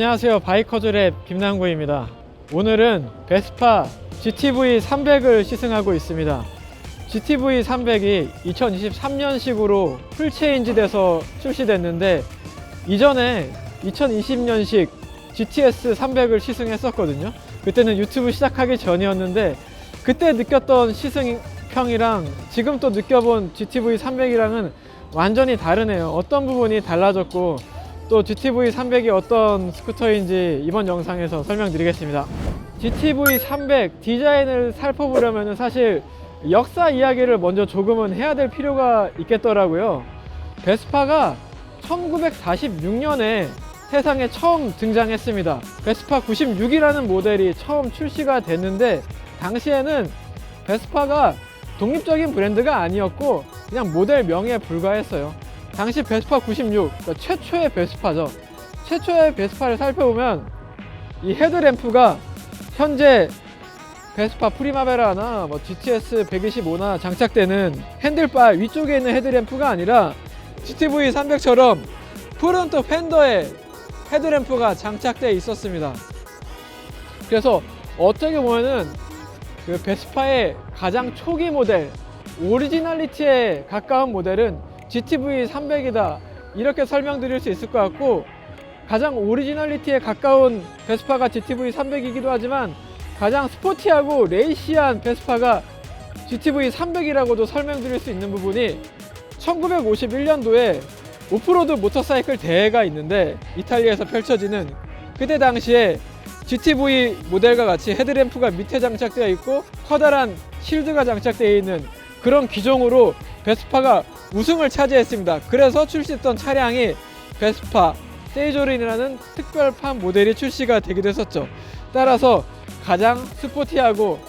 안녕하세요, 바이커즈랩 김남구입니다. 오늘은 베스파 GTV 300을 시승하고 있습니다. GTV 300이 2023년식으로 풀체인지 돼서 출시됐는데, 이전에 2020년식 GTS 300을 시승했었거든요. 그때는 유튜브 시작하기 전이었는데, 그때 느꼈던 시승평이랑 지금 또 느껴본 GTV 300이랑은 완전히 다르네요. 어떤 부분이 달라졌고 또 GTV 300이 어떤 스쿠터인지 이번 영상에서 설명드리겠습니다. GTV 300 디자인을 살펴보려면 사실 역사 이야기를 먼저 조금은 해야 될 필요가 있겠더라고요. 베스파가 1946년에 세상에 처음 등장했습니다. 베스파 96이라는 모델이 처음 출시가 됐는데, 당시에는 베스파가 독립적인 브랜드가 아니었고 그냥 모델 명예에 불과했어요. 당시 베스파 96, 그러니까 최초의 베스파죠. 최초의 베스파를 살펴보면 이 헤드램프가 현재 베스파 프리마베라나 GTS 125나 장착되는 핸들바 위쪽에 있는 헤드램프가 아니라 GTV 300처럼 프론트 팬더에 헤드램프가 장착되어 있었습니다. 그래서 어떻게 보면은 그 베스파의 가장 초기 모델, 오리지널리티에 가까운 모델은 GTV 300이다, 이렇게 설명드릴 수 있을 것 같고, 가장 오리지널리티에 가까운 베스파가 GTV 300이기도 하지만 가장 스포티하고 레이시한 베스파가 GTV 300이라고도 설명드릴 수 있는 부분이, 1951년도에 오프로드 모터사이클 대회가 있는데 이탈리아에서 펼쳐지는, 그때 당시에 GTV 모델과 같이 헤드램프가 밑에 장착되어 있고 커다란 실드가 장착되어 있는 그런 기종으로 베스파가 우승을 차지했습니다. 그래서 출시했던 차량이 베스파 세이조린이라는 특별판 모델이 출시가 되기도 했었죠. 따라서 가장 스포티하고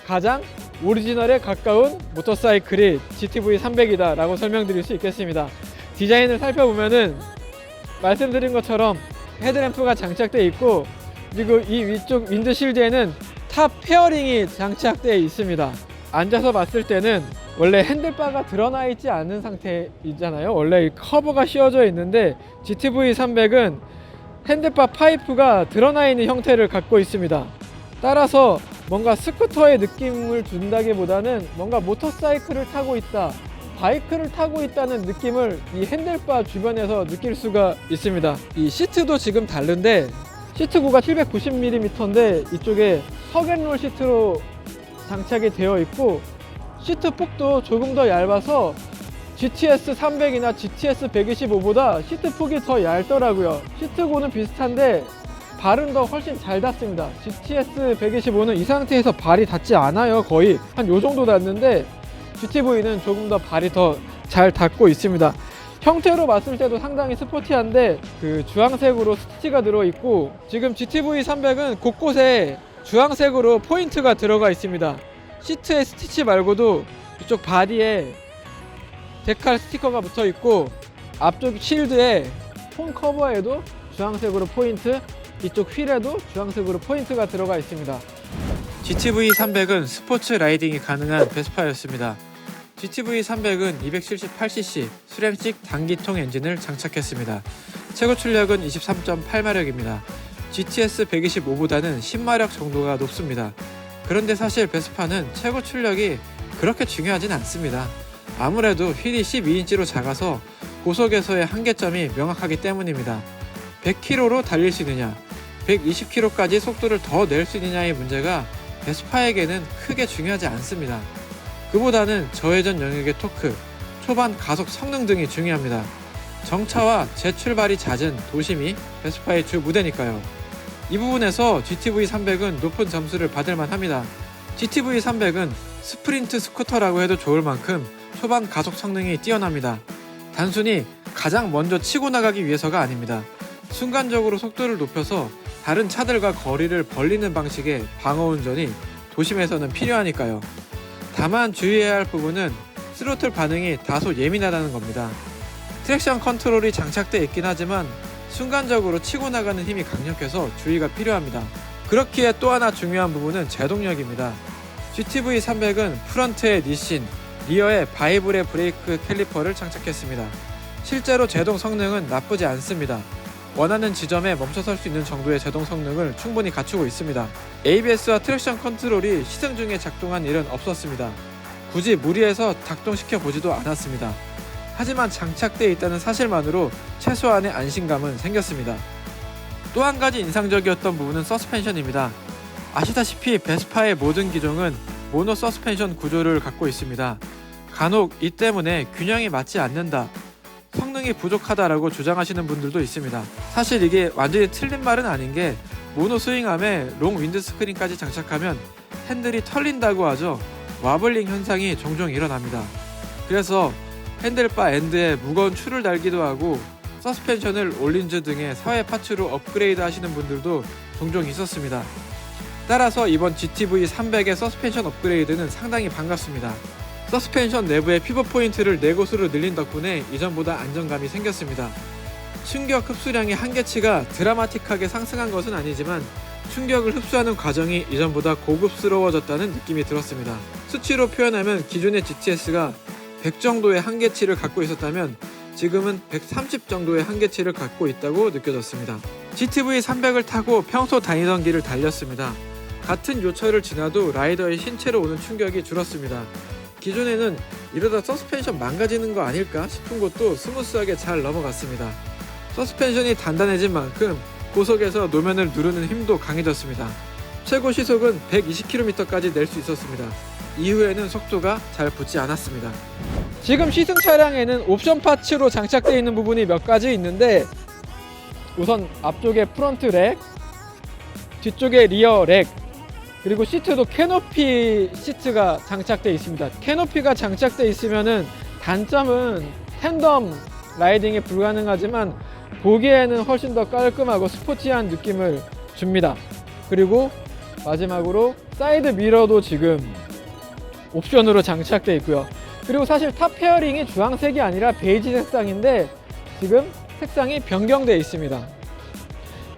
가장 오리지널에 가까운 모터사이클이 GTV 300이다 라고 설명드릴 수 있겠습니다. 디자인을 살펴보면은 말씀드린 것처럼 헤드램프가 장착되어 있고, 그리고 이 위쪽 윈드실드에는 탑 페어링이 장착되어 있습니다. 앉아서 봤을 때는 원래 핸들바가 드러나 있지 않은 상태이잖아요. 원래 이 커버가 씌워져 있는데 GTV 300은 핸들바 파이프가 드러나 있는 형태를 갖고 있습니다. 따라서 뭔가 스쿠터의 느낌을 준다기보다는 뭔가 모터사이클을 타고 있다, 바이크를 타고 있다는 느낌을 이 핸들바 주변에서 느낄 수가 있습니다. 이 시트도 지금 다른데, 시트고가 790mm인데 이쪽에 석앤롤 시트로 장착이 되어 있고, 시트 폭도 조금 더 얇아서 GTS 300이나 GTS 125보다 시트 폭이 더 얇더라고요. 시트고는 비슷한데 발은 더 훨씬 잘 닿습니다. GTS 125는 이 상태에서 발이 닿지 않아요. 거의 한 요 정도 닿는데 GTV는 조금 더 발이 더 잘 닿고 있습니다. 형태로 봤을 때도 상당히 스포티한데, 그 주황색으로 스티치가 들어있고, 지금 GTV 300은 곳곳에 주황색으로 포인트가 들어가 있습니다. 시트에 스티치 말고도 이쪽 바디에 데칼 스티커가 붙어 있고, 앞쪽 실드에 폰 커버에도 주황색으로 포인트, 이쪽 휠에도 주황색으로 포인트가 들어가 있습니다. GTV 300은 스포츠 라이딩이 가능한 베스파였습니다. GTV 300은 278cc 수랭식 단기통 엔진을 장착했습니다. 최고 출력은 23.8마력입니다. GTS 125보다는 10마력 정도가 높습니다. 그런데 사실 베스파는 최고 출력이 그렇게 중요하진 않습니다. 아무래도 휠이 12인치로 작아서 고속에서의 한계점이 명확하기 때문입니다. 100km로 달릴 수 있느냐, 120km까지 속도를 더 낼 수 있느냐의 문제가 베스파에게는 크게 중요하지 않습니다. 그보다는 저회전 영역의 토크, 초반 가속 성능 등이 중요합니다. 정차와 재출발이 잦은 도심이 베스파의 주 무대니까요. 이 부분에서 GTV 300은 높은 점수를 받을 만합니다. GTV 300은 스프린트 스쿠터라고 해도 좋을 만큼 초반 가속 성능이 뛰어납니다. 단순히 가장 먼저 치고 나가기 위해서가 아닙니다. 순간적으로 속도를 높여서 다른 차들과 거리를 벌리는 방식의 방어운전이 도심에서는 필요하니까요. 다만 주의해야 할 부분은 스로틀 반응이 다소 예민하다는 겁니다. 트랙션 컨트롤이 장착되어 있긴 하지만 순간적으로 치고 나가는 힘이 강력해서 주의가 필요합니다. 그렇기에 또 하나 중요한 부분은 제동력입니다. GTV 300은 프런트에 니신, 리어에 바이브레 브레이크 캘리퍼를 장착했습니다. 실제로 제동 성능은 나쁘지 않습니다. 원하는 지점에 멈춰설 수 있는 정도의 제동 성능을 충분히 갖추고 있습니다. ABS와 트랙션 컨트롤이 시승 중에 작동한 일은 없었습니다. 굳이 무리해서 작동시켜 보지도 않았습니다. 하지만 장착되어 있다는 사실만으로 최소한의 안심감은 생겼습니다. 또 한 가지 인상적이었던 부분은 서스펜션입니다. 아시다시피 베스파의 모든 기종은 모노 서스펜션 구조를 갖고 있습니다. 간혹 이 때문에 균형이 맞지 않는다, 성능이 부족하다라고 주장하시는 분들도 있습니다. 사실 이게 완전히 틀린 말은 아닌 게, 모노 스윙암에 롱 윈드스크린까지 장착하면 핸들이 털린다고 하죠. 와블링 현상이 종종 일어납니다. 그래서 핸들바 엔드에 무거운 줄을 달기도 하고 서스펜션을 올린즈 등의 사회 파츠로 업그레이드 하시는 분들도 종종 있었습니다. 따라서 이번 GTV 300의 서스펜션 업그레이드는 상당히 반갑습니다. 서스펜션 내부의 피벗 포인트를 4곳으로 늘린 덕분에 이전보다 안정감이 생겼습니다. 충격 흡수량의 한계치가 드라마틱하게 상승한 것은 아니지만 충격을 흡수하는 과정이 이전보다 고급스러워졌다는 느낌이 들었습니다. 수치로 표현하면 기존의 GTS가 100 정도의 한계치를 갖고 있었다면 지금은 130 정도의 한계치를 갖고 있다고 느껴졌습니다. GTV 300을 타고 평소 다니던 길을 달렸습니다. 같은 요철을 지나도 라이더의 신체로 오는 충격이 줄었습니다. 기존에는 이러다 서스펜션 망가지는 거 아닐까 싶은 곳도 스무스하게 잘 넘어갔습니다. 서스펜션이 단단해진 만큼 고속에서 노면을 누르는 힘도 강해졌습니다. 최고 시속은 120km까지 낼 수 있었습니다. 이후에는 속도가 잘 붙지 않았습니다. 지금 시승 차량에는 옵션 파츠로 장착되어 있는 부분이 몇 가지 있는데, 우선 앞쪽에 프론트 랙, 뒤쪽에 리어 랙, 그리고 시트도 캐노피 시트가 장착되어 있습니다. 캐노피가 장착되어 있으면은 단점은 텐덤 라이딩이 불가능하지만 보기에는 훨씬 더 깔끔하고 스포티한 느낌을 줍니다. 그리고 마지막으로 사이드 미러도 지금 옵션으로 장착되어 있고요. 그리고 사실 탑 페어링이 주황색이 아니라 베이지 색상인데 지금 색상이 변경되어 있습니다.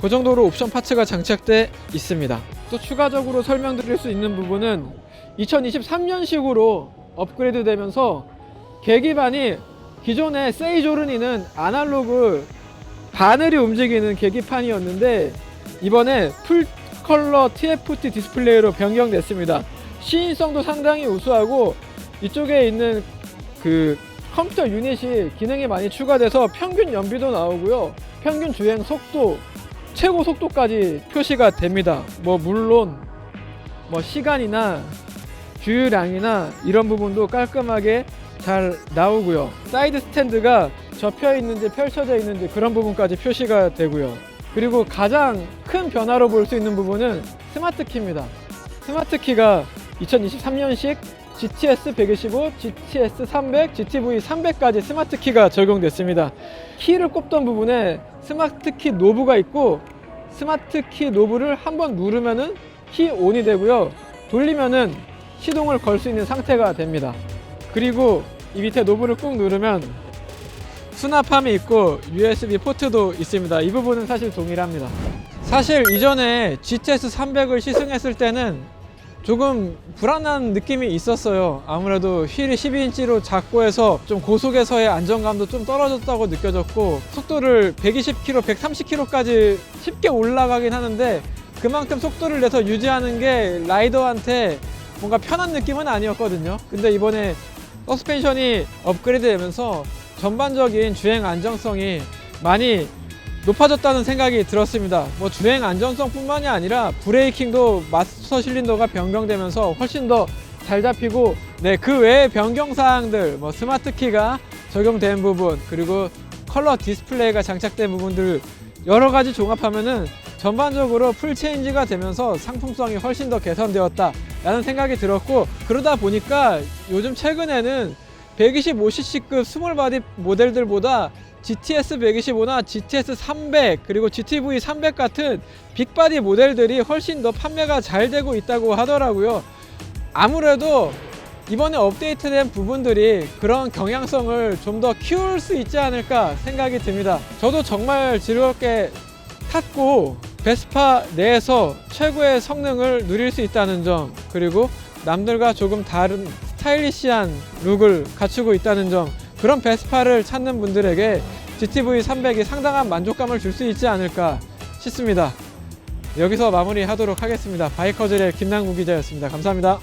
그 정도로 옵션 파츠가 장착되어 있습니다. 또 추가적으로 설명드릴 수 있는 부분은 2023년식으로 업그레이드 되면서 계기판이, 기존의 세이조르니는 아날로그 바늘이 움직이는 계기판이었는데 이번에 풀 컬러 TFT 디스플레이로 변경됐습니다. 시인성도 상당히 우수하고 이쪽에 있는 그 컴퓨터 유닛이 기능이 많이 추가돼서 평균 연비도 나오고요, 평균 주행 속도, 최고 속도까지 표시가 됩니다. 물론 시간이나 주유량이나 이런 부분도 깔끔하게 잘 나오고요. 사이드 스탠드가 접혀 있는지 펼쳐져 있는지 그런 부분까지 표시가 되고요. 그리고 가장 큰 변화로 볼 수 있는 부분은 스마트 키입니다. 스마트 키가 2023년식 GTS 125, GTS 300, GTV 300까지 스마트 키가 적용됐습니다. 키를 꼽던 부분에 스마트 키 노브가 있고, 스마트 키 노브를 한번 누르면은 키 온이 되고요, 돌리면은 시동을 걸 수 있는 상태가 됩니다. 그리고 이 밑에 노브를 꾹 누르면 수납함이 있고 USB 포트도 있습니다. 이 부분은 사실 동일합니다. 사실 이전에 GTS 300을 시승했을 때는 조금 불안한 느낌이 있었어요. 아무래도 휠이 12인치로 작고 해서 좀 고속에서의 안정감도 좀 떨어졌다고 느껴졌고, 속도를 120km, 130km까지 쉽게 올라가긴 하는데 그만큼 속도를 내서 유지하는 게 라이더한테 뭔가 편한 느낌은 아니었거든요. 근데 이번에 서스펜션이 업그레이드 되면서 전반적인 주행 안정성이 많이 높아졌다는 생각이 들었습니다. 주행 안정성 뿐만이 아니라 브레이킹도 마스터 실린더가 변경되면서 훨씬 더 잘 잡히고, 그 외의 변경사항들, 스마트 키가 적용된 부분, 그리고 컬러 디스플레이가 장착된 부분들 여러 가지 종합하면은 전반적으로 풀 체인지가 되면서 상품성이 훨씬 더 개선되었다 라는 생각이 들었고, 그러다 보니까 요즘 최근에는 125cc급 스몰 바디 모델들보다 GTS 125나 GTS 300 그리고 GTV 300 같은 빅바디 모델들이 훨씬 더 판매가 잘 되고 있다고 하더라고요. 아무래도 이번에 업데이트된 부분들이 그런 경향성을 좀 더 키울 수 있지 않을까 생각이 듭니다. 저도 정말 즐겁게 탔고 베스파 내에서 최고의 성능을 누릴 수 있다는 점, 그리고 남들과 조금 다른 스타일리시한 룩을 갖추고 있다는 점, 그런 베스파를 찾는 분들에게 GTV 300이 상당한 만족감을 줄 수 있지 않을까 싶습니다. 여기서 마무리하도록 하겠습니다. 바이커즈의 김남국 기자였습니다. 감사합니다.